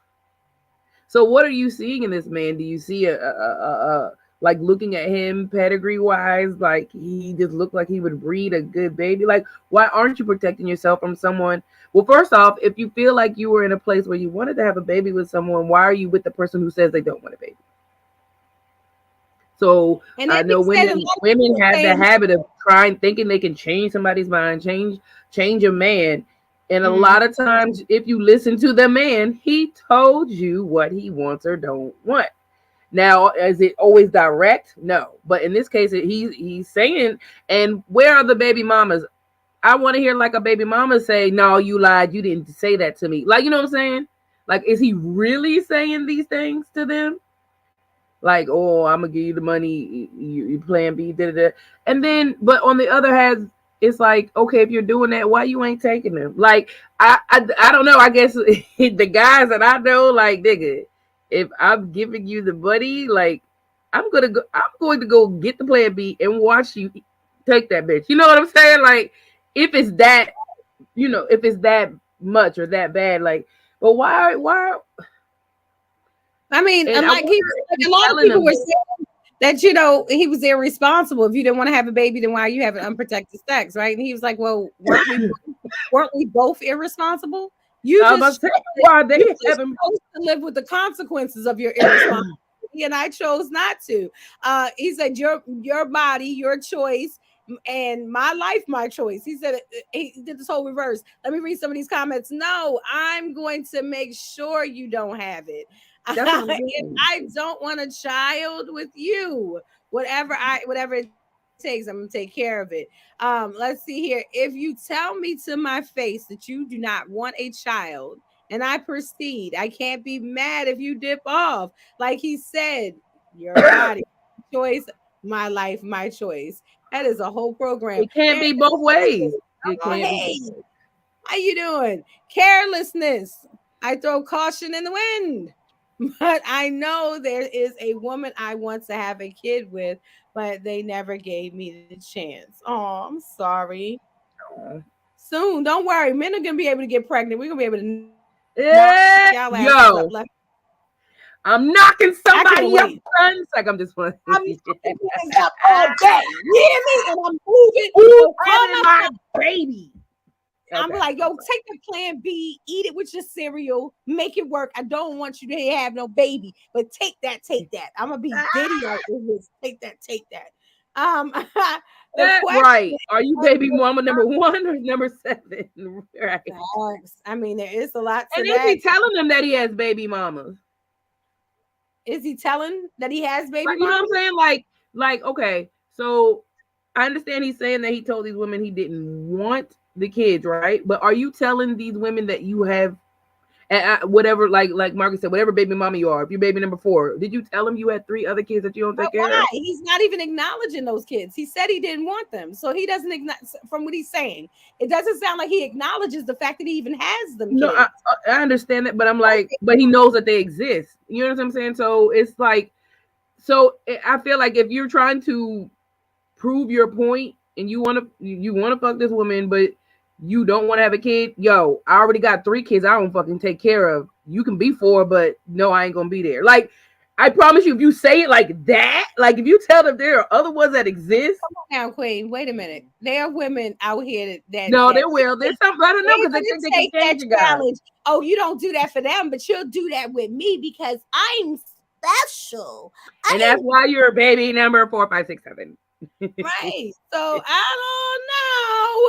So what are you seeing in this man? Do you see a like looking at him pedigree wise, like he just looked like he would breed a good baby? Like why aren't you protecting yourself from someone? Well, first off, if you feel like you were in a place where you wanted to have a baby with someone, why are you with the person who says they don't want a baby? So And I then know he said a lot of women people have the saying, habit of trying thinking they can change somebody's mind, change a man. And a mm, lot of times if you listen to the man, he told you what he wants or don't want. Now, is it always direct? No. But in this case, he's saying, and where are the baby mamas? I want to hear like a baby mama say, no, you lied. You didn't say that to me. Like, you know what I'm saying? Like, is he really saying these things to them? Like, oh, I'm gonna give you the money, you plan B, da, da, da. And then, but on the other hand, it's like, okay, if you're doing that, why you ain't taking them? Like, I don't know. I guess the guys that I know, like, nigga, if I'm giving you the money, like, I'm going to go get the plan B and watch you take that bitch. You know what I'm saying? Like, if it's that, if it's that much or that bad, like, but why? I mean, And I like he, wonder if like he's a lot of telling people them were that. saying that he was irresponsible. If you didn't want to have a baby, then why are you having unprotected sex, right? And he was like, "Well, weren't we both irresponsible? You I'm about just to say, why you they just haven't. chose to live with the consequences of your irresponsibility, and I chose not to." He said, "Your body, your choice." And my life, my choice. He said he did this whole reverse. Let me read some of these comments. No, I'm going to make sure you don't have it. That's what I'm If saying. I don't want a child with you, whatever it takes, I'm gonna take care of it. Let's see here. If you tell me to my face that you do not want a child and I proceed, I can't be mad if you dip off. Like he said, your body choice, my life, my choice. That is a whole program. It can't There be it is. both ways. It Oh, can't be both hey, ways. how you doing? Carelessness. I throw caution in the wind. But I know there is a woman I want to have a kid with, but they never gave me the chance. Oh, I'm sorry. Soon, don't worry. Men are gonna be able to get pregnant. We're gonna be able to knock y'all asses up left. Yo, I'm knocking I can't somebody wait. up, son. It's like I'm just playing. I'm knocking niggas up all day. You hear me? And I'm moving. Who's So call having my my phone. baby? I'm Okay, like, I'm yo, take the plan B, eat it with your cereal, make it work. I don't want you to have no baby, but take that, take that. I'm gonna be Diddy sorry. out in this. Take that. The Right. question Are you of baby mama number 1 or number 7? Right. facts. I mean, there is a lot to And is that. he telling them that he has baby mamas? Is he telling that he has baby Like, you know what mama? I'm saying? Like, okay, so I understand he's saying that he told these women he didn't want the kids, right? But are you telling these women that you have whatever, like Marcus said, whatever baby mama you are, if you're baby number 4, did you tell him you had 3 other kids that you don't But take care why? of? He's not even acknowledging those kids. He said he didn't want them. So he doesn't from what he's saying. It doesn't sound like he acknowledges the fact that he even has them No, kids. I understand that, but I'm like, but he knows that they exist. You know what I'm saying? So it's like, I feel like if you're trying to prove your point and you want to fuck this woman, but you don't want to have a kid, yo, I already got 3 kids I don't fucking take care of. You can be 4, but no, I ain't gonna be there. Like, I promise you, if you say it like that, like if you tell them there are other ones that exist, Come on now, Queen. Wait a minute. There are women out here no, that they will. There's some, I don't know, because able they to think they can take that change a guy. challenge. Oh, you don't do that for them, but you'll do that with me because I'm special. And I that's why you're a baby number 4, 5, 6, 7. right. So I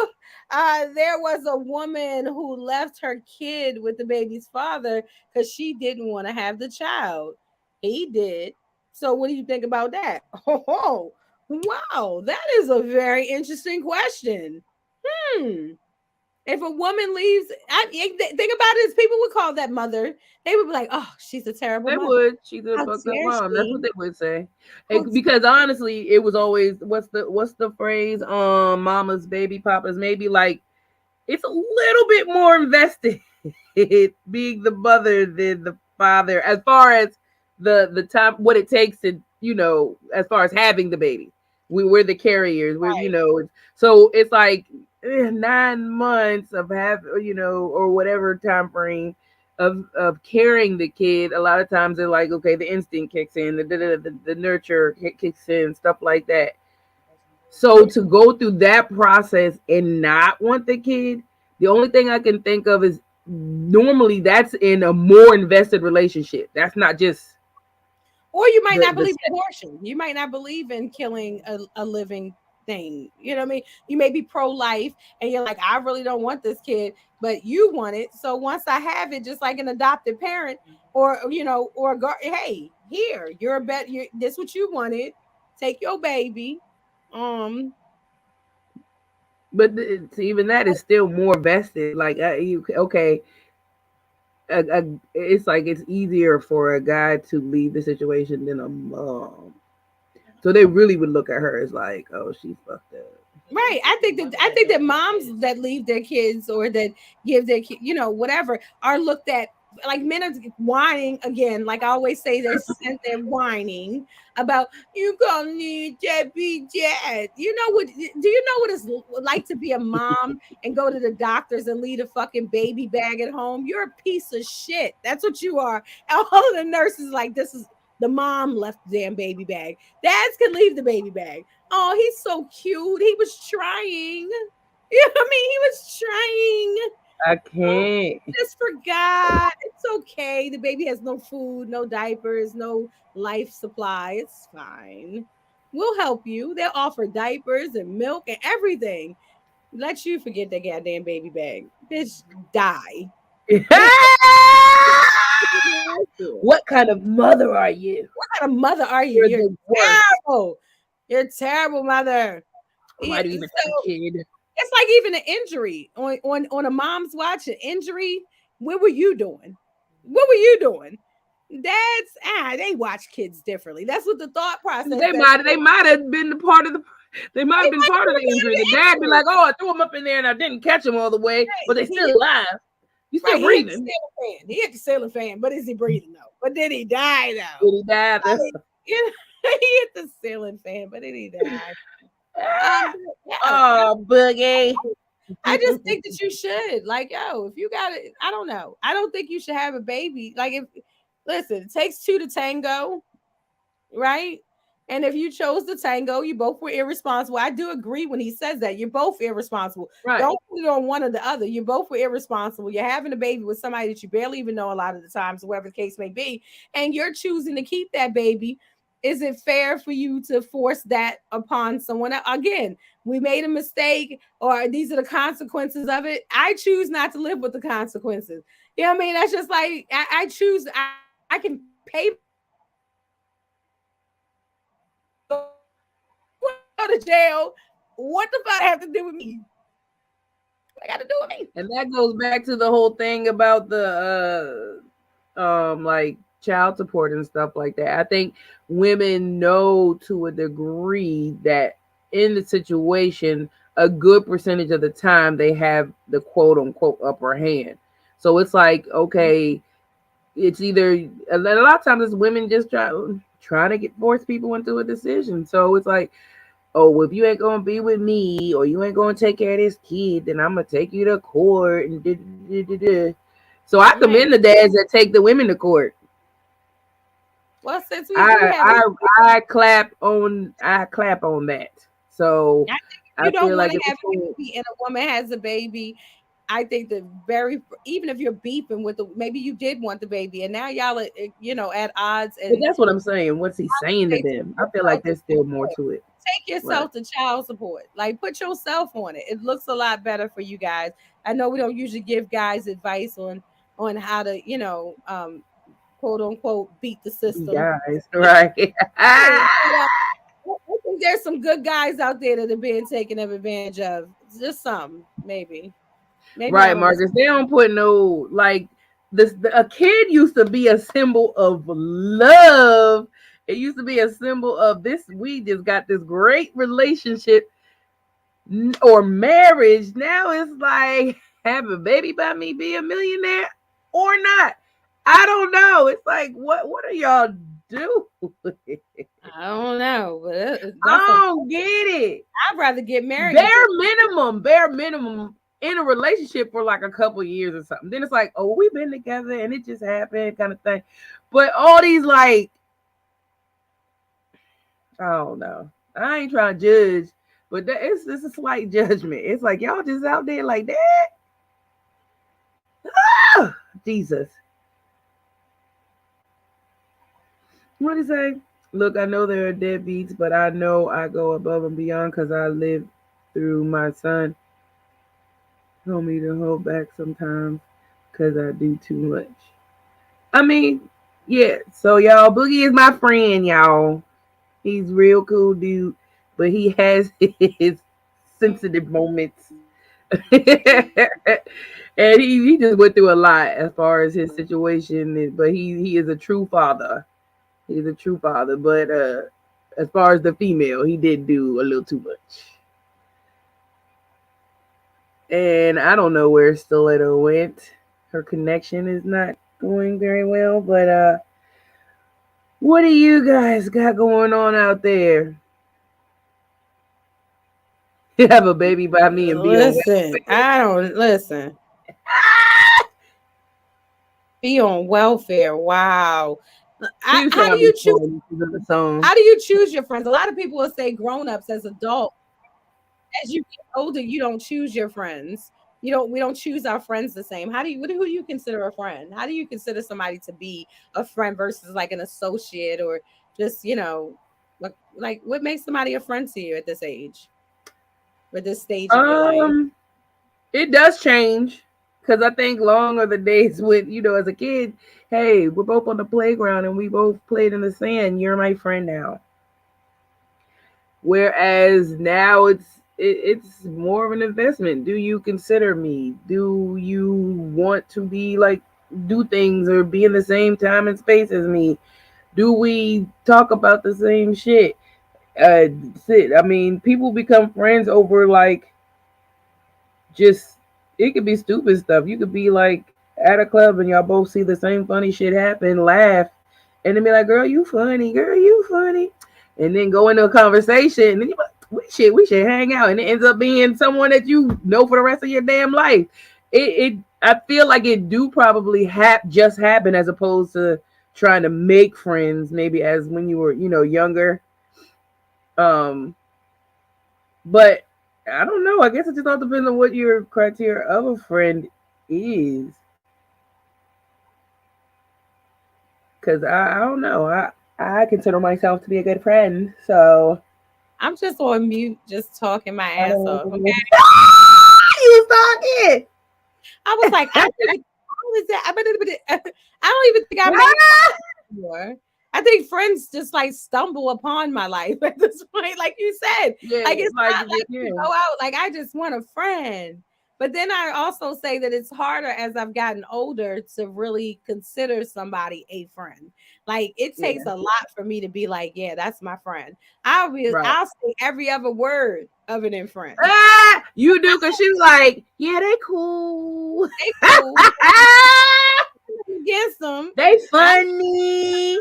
don't know. There was a woman who left her kid with the baby's father because she didn't want to have the child. He did. So what do you think about that? Oh, wow. That is a very interesting question. Hmm. If a woman leaves, think about it. As people would call that mother, they would be like, "Oh, she's a terrible They mother. would. She's a How fucked up dare mom. That's what she? they would say. How Because honestly, it was always what's the phrase? Mama's baby, papa's maybe, like it's a little bit more invested being the mother than the father, as far as the time what it takes to, as far as having the baby. We're the carriers. So it's like 9 months of or whatever time frame of carrying the kid. A lot of times they're like, okay, the instinct kicks in, the nurture kicks in, stuff like that. So to go through that process and not want the kid, the only thing I can think of is normally that's in a more invested relationship. That's not just or you might not the believe in abortion. You might not believe in killing a living thing. You know what I mean? You may be pro-life and you're like, I really don't want this kid, but you want it. So once I have it, just like an adopted parent, or hey, here, you're a bet you this what you wanted. Take your baby. Um, but even that is still more vested. Like you okay, it's like it's easier for a guy to leave the situation than a mom. So they really would look at her as like, oh, she's fucked up. right. I think that moms that leave their kids or that give their kid, whatever, are looked at like men are whining again. Like I always say, they're whining about you gonna need that be dad. You know what? Do you know what it's like to be a mom and go to the doctors and leave a fucking baby bag at home? You're a piece of shit. That's what you are. And all of the nurses like this is the mom left the damn baby bag. Dads can leave the baby bag. Oh, he's so cute. He was trying. You know what I mean? He was trying. I Oh, can't. just forgot. It's okay. The baby has no food, no diapers, no life supply. It's fine. We'll help you. They'll offer diapers and milk and everything. Let you forget that goddamn baby bag. Bitch, die. Bitch, What kind of mother are you? what kind of mother are you? You're You're the worst. terrible. You're terrible, mother. Why do you even have a So kid? it's like even an injury on a mom's watch, an injury. What were you doing? What were you doing? They watch kids differently. That's what the thought process. They might have been the part of the they might They have been might part of have the injury. The dad be like, oh, I threw him up in there and I didn't catch him all the way, but they he still alive. You still right. He hit the breathing. ceiling fan. He hit the ceiling fan, but is he breathing though? But did he die Did though? he die? Like, he hit the ceiling fan, but did he die? Yeah. Oh, boogie. I just think that you should. Like, yo, if you got it, I don't know. I don't think you should have a baby. Like, if listen, it takes two to tango, right? And if you chose the tango, you both were irresponsible. I do agree when he says that. You're both irresponsible. Right. Don't put it on one or the other. You both were irresponsible. You're having a baby with somebody that you barely even know a lot of the times, whatever the case may be, and you're choosing to keep that baby. Is it fair for you to force that upon someone else? Again, we made a mistake, or these are the consequences of it. I choose not to live with the consequences. You know what I mean? That's just like I choose. I can pay my bills. I can go to jail. What the fuck have to do with me? What I got to do with me? And that goes back to the whole thing about the like child support and stuff like that. I think women know to a degree that in the situation, a good percentage of the time they have the quote unquote upper hand. So it's like, okay, it's either a lot of times it's women just trying to get force people into a decision. So it's like, oh, well, if you ain't gonna be with me or you ain't gonna take care of this kid, then I'm gonna take you to court and So I commend the dads that take the women to court. Well, since we do I have a, I I clap on that. So I think if I you feel don't want like to if have it's a cool, baby and a woman has a baby, I think the very even if you're beefing with the maybe you did want the baby and now y'all are at odds but and that's what I'm saying. What's he saying to take them? I feel like yourself to there's still more support. to it. Take Right. yourself to child support. Like put yourself on it. It looks a lot better for you guys. I know we don't usually give guys advice on how to quote unquote beat the You system. guys, right? Right. I think there's some good guys out there that are being taken advantage of. Just some, maybe. Maybe Right, I'm a mistake. Marcus. They don't put no like this. A kid used to be a symbol of love. It used to be a symbol of this. We just got this great relationship or marriage. Now it's like have a baby by me, be a millionaire or not. I don't know. It's like what are y'all doing? I don't know, but that's a. I don't get it. I'd rather get married and Bare minimum, bare minimum in a relationship for like a couple years or something. Then it's like, oh, we've been together and it just happened, kind of thing. But all these like, I don't know. I ain't trying to judge, but it's a slight judgment. It's like y'all just out there like that. Ah, Jesus. What do you say? Look, I know there are deadbeats, but I know I go above and beyond because I live through my son. Told me to hold back sometimes because I do too much. I mean, yeah. So y'all, Boogie is my friend, y'all. He's real cool dude, but he has his sensitive moments. And he just went through a lot as far as his situation, but he is a true father. He's a true father, but as far as the female, he did do a little too much. And I don't know where Stiletto went. Her connection is not going very well, but what do you guys got going on out there? Have a baby by me and be on listen. I don't listen. Be on welfare. Wow. She was How do trying to you be choose? funny. She's in the song. How do you choose your friends? A lot of people will say grown-ups as adults. As you get older, you don't choose your friends. You don't. We don't choose our friends the same. How do you? Who do you consider a friend? How do you consider somebody to be a friend versus like an associate or just like what makes somebody a friend to you at this age, or this stage of your life? Um, it does change because I think long are the days when as a kid, hey, we're both on the playground and we both played in the sand. You're my friend now. Whereas now it's more of an investment. Do you consider me? Do you want to be like do things or be in the same time and space as me? Do we talk about the same shit? Sit. I mean, people become friends over like just it could be stupid stuff. You could be like at a club and y'all both see the same funny shit happen, laugh, and then be like, "Girl, you funny. Girl, you funny," and then go into a conversation, and then you like, we should hang out, and it ends up being someone that you know for the rest of your damn life. I feel like it do probably just happen as opposed to trying to make friends maybe as when you were younger. Um, but I don't know. I guess it just all depends on what your criteria of a friend is. Cause I don't know. I consider myself to be a good friend. So I'm just on mute, just talking my I ass don't off. Okay. you was talking. I was like, I think how is that? I don't even think I make anymore. I think friends just like stumble upon my life at this point. Like you said, Yeah, like it's like not like yeah. you go out, like I just want a friend. But then I also say that it's harder as I've gotten older to really consider somebody a friend. Like it takes Yeah. a lot for me to be like, yeah, that's my friend. Right. I'll say every other word of it in friend. You do because she's like, yeah, they cool. They cool. Against them. They I'm funny.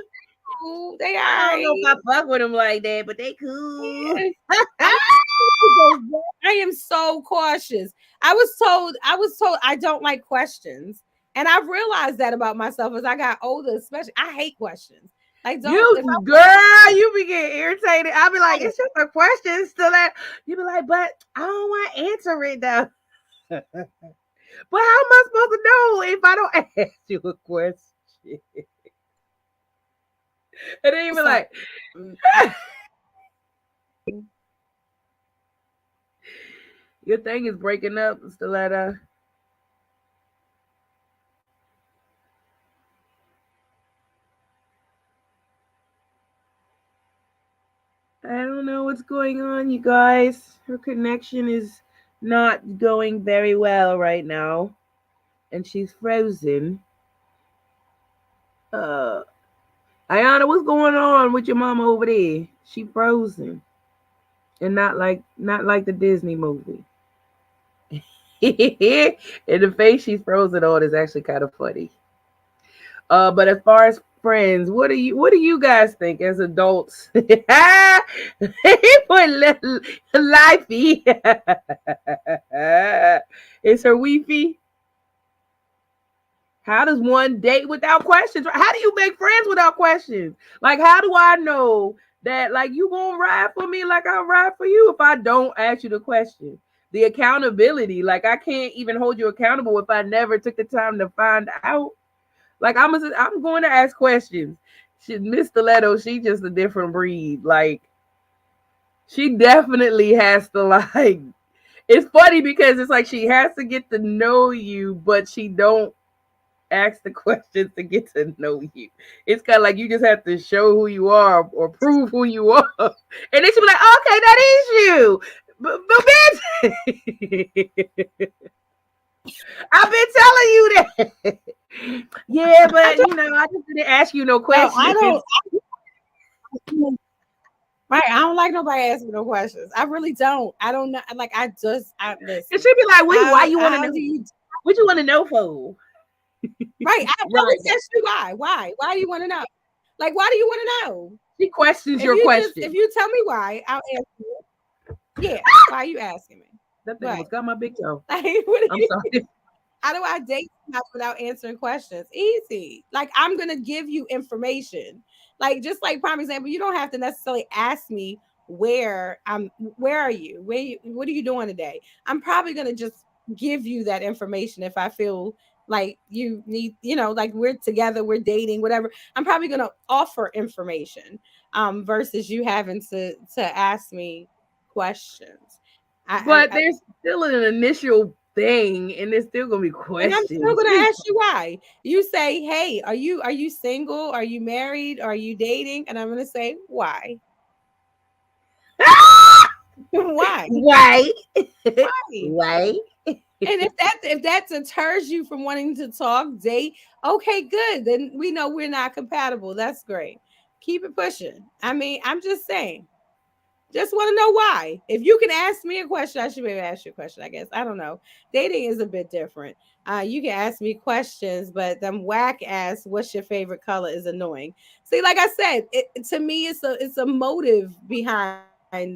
cool. They all I don't know right. if I fuck with them like that, but they cool. Yeah. I I am so cautious. I was told I don't like questions. And I've realized that about myself as I got older, especially I hate questions. Like, don't if You girl, you be getting irritated. I'll be like, it's just a question still at you be like, but I don't want to answer it though. But how am I supposed to know if I don't ask you a question? And then you be like, I, your thing is breaking up, Stiletto. I don't know what's going on, you guys. Her connection is not going very well right now, and she's frozen. Uh, Ayana, what's going on with your mama over there? She frozen, and not like the Disney movie. And the face she's frozen on is actually kind of funny. But as far as friends, what do you guys think as adults? He put lifey. Is her weefy? How does one date without questions? How do you make friends without questions? Like, how do I know that like you gonna ride for me like I ride for you if I don't ask you the question? The accountability, like I can't even hold you accountable if I never took the time to find out. Like I'm going to ask questions. Miss Stiletto, she just a different breed. Like she definitely has to like. It's funny because it's like she has to get to know you, but she don't ask the questions to get to know you. It's kind of like you just have to show who you are or prove who you are, and then she be like, "Okay, that is you." But bitch, I've been telling you that. Yeah, I but don't I just didn't ask you no know. I questions. don't. Right, I don't like nobody asking no questions. I really don't. I don't know. Like, I And listen. she'd be like, why you want to How know? do you? What you want to know for? Right, I Right. always ask you why. Why do you want to know? Like, why do you want to know? She questions If your you just if question. you tell me why, I'll answer you. Yeah, why are you asking me? That thing Right. almost got my big toe. Like, what I'm are sorry. how do I date somebody without answering questions? Easy. Like, I'm gonna give you information. Like, just like prime example, you don't have to necessarily ask me where are you? What are you doing today? I'm probably gonna just give you that information if I feel like you need, like we're together, we're dating, whatever. I'm probably gonna offer information versus you having to ask me questions. But I there's still an initial thing, and there's still gonna be And I'm still questions. gonna ask you why. You say, "Hey, are you single? Are you married? Are you dating?" And I'm gonna say, "Why? Why? Why? Why?" Why? And if that deters you from wanting to talk, date, okay, good. Then we know we're not compatible. That's great. Keep it pushing. I mean, I'm just saying. Just want to know why. If you can ask me a question, I should maybe ask you a question, I guess. I don't know. Dating is a bit different. You can ask me questions, but them whack ass, what's your favorite color is annoying. See, like I said, to me, it's a motive behind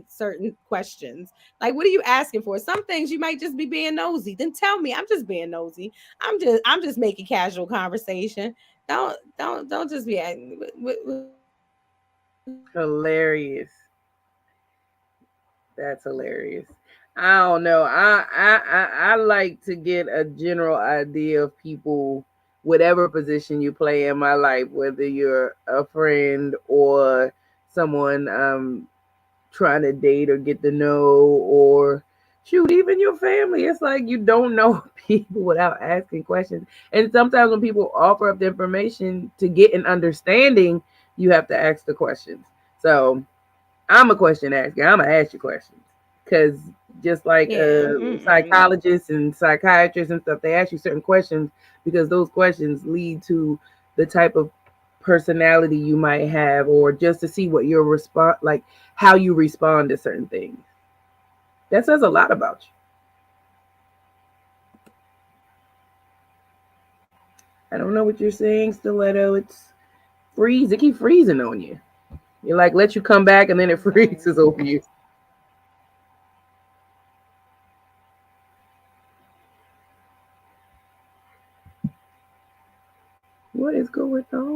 certain questions. Like, what are you asking for? Some things you might just be being nosy. Then tell me, I'm just being nosy. I'm just making casual conversation. Don't just be asking. What's your favorite color? Hilarious. That's hilarious. I don't know. I like to get a general idea of people, whatever position you play in my life, whether you're a friend or someone trying to date or get to know, or shoot, even your family. It's like you don't know people without asking questions. And sometimes when people offer up the information to get an understanding, you have to ask the questions. So I'm a question asker. I'm gonna ask you questions because just like Yeah. psychologists and psychiatrists and stuff, they ask you certain questions because those questions lead to the type of personality you might have, or just to see what your response, like how you respond to certain things. That says a lot about you. I don't know what you're saying, Stiletto. It's freeze. It keep freezing on you. You like let you come back and then it freezes over you. What is going on?